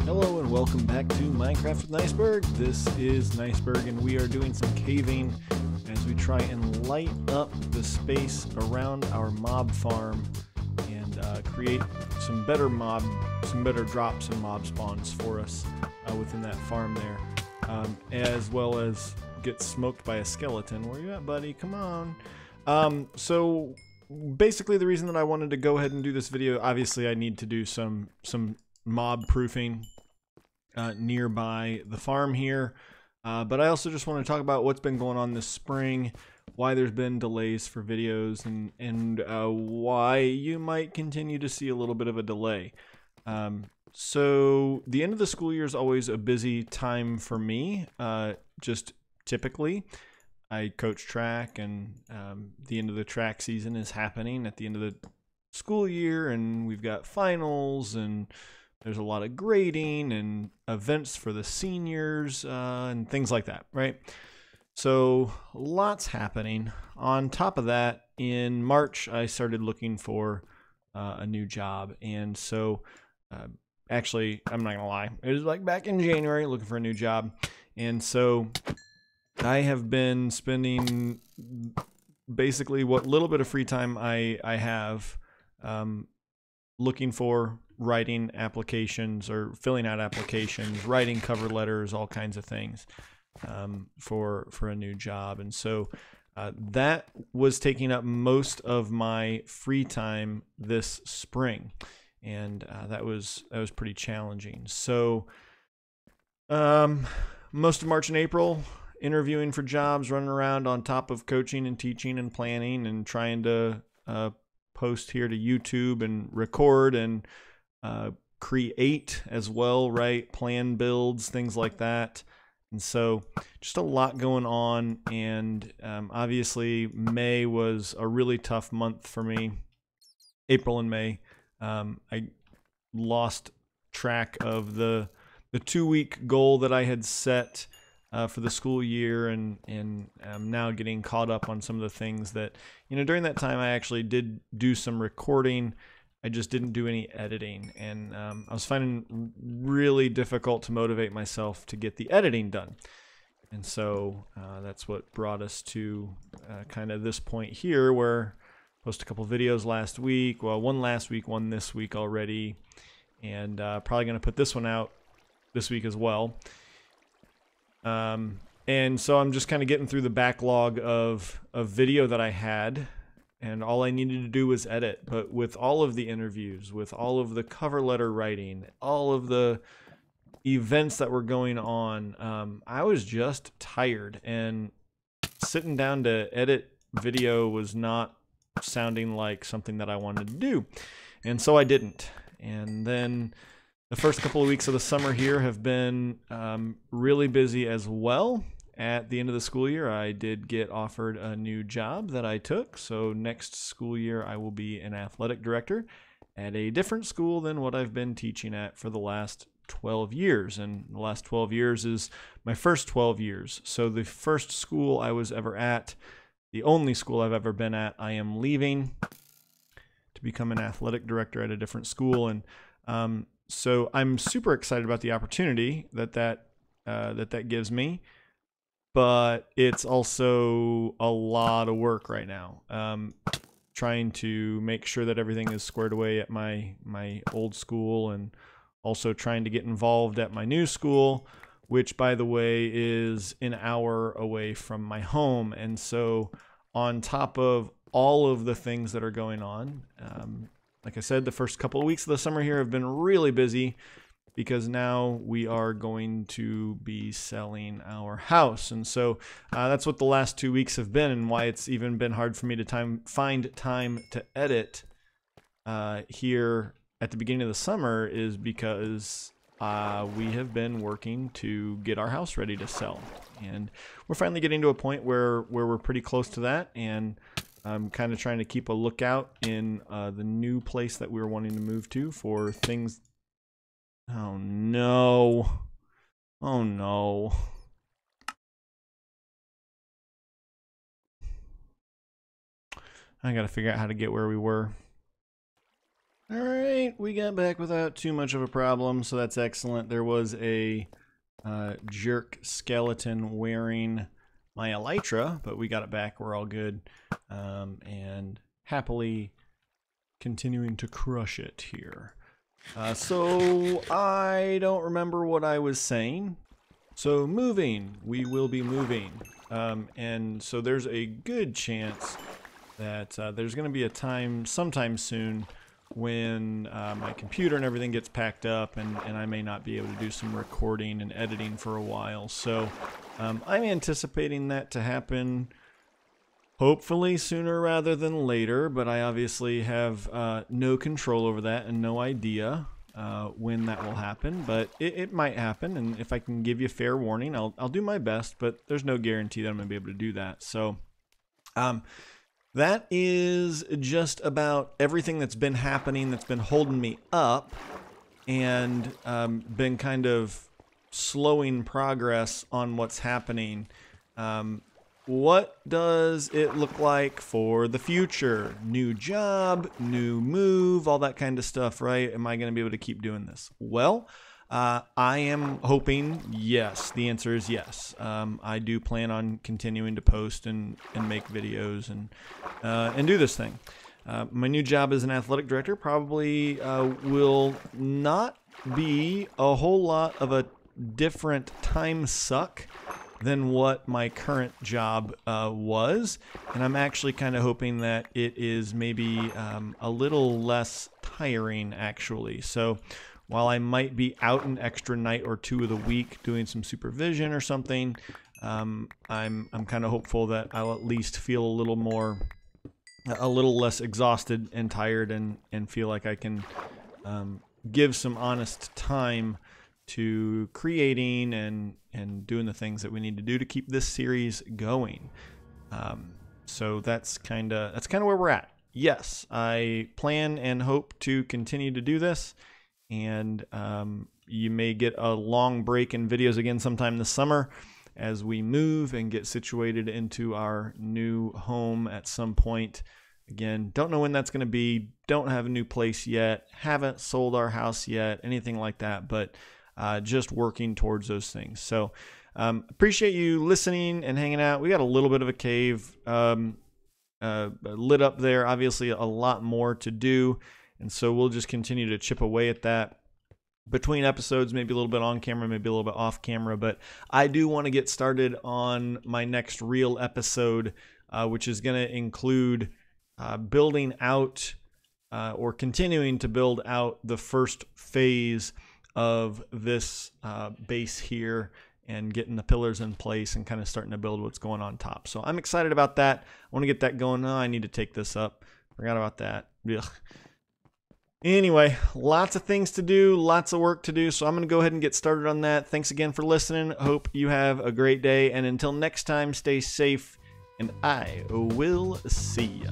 Hello and welcome back to Minecraft with Niceberg. This is Niceberg and we are doing some caving as we try and light up the space around our mob farm and create some better drops and mob spawns for us within that farm there, as well as get smoked by a skeleton. Where you at, buddy? Come on. So basically the reason that I wanted to go ahead and do this video, obviously I need to do some mob proofing nearby the farm here, but I also just want to talk about what's been going on this spring, why there's been delays for videos, and why you might continue to see a little bit of a delay. So the end of the school year is always a busy time for me. Just typically I coach track, and the end of the track season is happening at the end of the school year, and we've got finals, and there's a lot of grading and events for the seniors and things like that, right? So lots happening. On top of that, in March, I started looking for a new job. And so actually, I'm not gonna lie, it was like back in January looking for a new job. And so I have been spending basically what little bit of free time I have looking for writing applications or filling out applications, writing cover letters, all kinds of things for a new job. And so that was taking up most of my free time this spring, and that was pretty challenging. So most of March and April interviewing for jobs, running around on top of coaching and teaching and planning and trying to post here to YouTube and record and create as well, right? Plan builds, things like that. And so just a lot going on. And obviously May was a really tough month for me. April and May. I lost track of the 2-week goal that I had set for the school year, and I'm now getting caught up on some of the things that, during that time I actually did do some recording. I just didn't do any editing, and I was finding really difficult to motivate myself to get the editing done. And so that's what brought us to kind of this point here, where I posted a couple videos last week. Well, one last week, one this week already, and probably going to put this one out this week as well. And so I'm just kind of getting through the backlog of video that I had, and all I needed to do was edit. But with all of the interviews, with all of the cover letter writing, all of the events that were going on, I was just tired, and sitting down to edit video was not sounding like something that I wanted to do. And so I didn't. And then the first couple of weeks of the summer here have been really busy as well. At the end of the school year, I did get offered a new job that I took. So next school year, I will be an athletic director at a different school than what I've been teaching at for the last 12 years. And the last 12 years is my first 12 years. So the first school I was ever at, the only school I've ever been at, I am leaving to become an athletic director at a different school. And so I'm super excited about the opportunity that gives me, but it's also a lot of work right now. Trying to make sure that everything is squared away at my old school, and also trying to get involved at my new school, which, by the way, is an hour away from my home. And so on top of all of the things that are going on, like I said, the first couple of weeks of the summer here have been really busy, because now we are going to be selling our house. And so that's what the last 2 weeks have been, and why it's even been hard for me to find time to edit here at the beginning of the summer, is because we have been working to get our house ready to sell. And we're finally getting to a point where we're pretty close to that, and I'm kind of trying to keep a lookout in the new place that we're wanting to move to for things. Oh no. Oh no. I gotta figure out how to get where we were. All right, we got back without too much of a problem, so that's excellent. There was a jerk skeleton wearing my elytra, but we got it back. We're all good, and happily continuing to crush it here. So I don't remember what I was saying. So moving, we will be moving, and so there's a good chance that there's going to be a time sometime soon when my computer and everything gets packed up, and I may not be able to do some recording and editing for a while. So I'm anticipating that to happen hopefully sooner rather than later, but I obviously have no control over that and no idea when that will happen, but it might happen, and if I can give you fair warning, I'll do my best, but there's no guarantee that I'm going to be able to do that. So that is just about everything that's been happening, that's been holding me up, and been kind of slowing progress on what's happening. What does it look like for the future? New job, new move, all that kind of stuff, right? Am I going to be able to keep doing this? Well, I am hoping yes. The answer is yes. I do plan on continuing to post and make videos and do this thing. My new job as an athletic director probably will not be a whole lot of a different time suck than what my current job was, and I'm actually kind of hoping that it is maybe a little less tiring actually. So while I might be out an extra night or two of the week doing some supervision or something, I'm kind of hopeful that I'll at least feel a little less exhausted and tired, and feel like I can give some honest time to creating and doing the things that we need to do to keep this series going. So that's kind of where we're at. Yes, I plan and hope to continue to do this, and you may get a long break in videos again sometime this summer as we move and get situated into our new home at some point. Again, don't know when that's going to be, don't have a new place yet, haven't sold our house yet, anything like that, but just working towards those things. So appreciate you listening and hanging out. We got a little bit of a cave lit up there, obviously a lot more to do, and so we'll just continue to chip away at that between episodes, maybe a little bit on camera, maybe a little bit off camera, but I do want to get started on my next real episode, which is going to include building out or continuing to build out the first phase of this base here, and getting the pillars in place and kind of starting to build what's going on top. So I'm excited about that. I want to get that going. Oh, I need to take this up. Forgot about that. Ugh. Anyway, lots of things to do, lots of work to do, so I'm going to go ahead and get started on that. Thanks again for listening. Hope you have a great day, and until next time, stay safe, and I will see ya.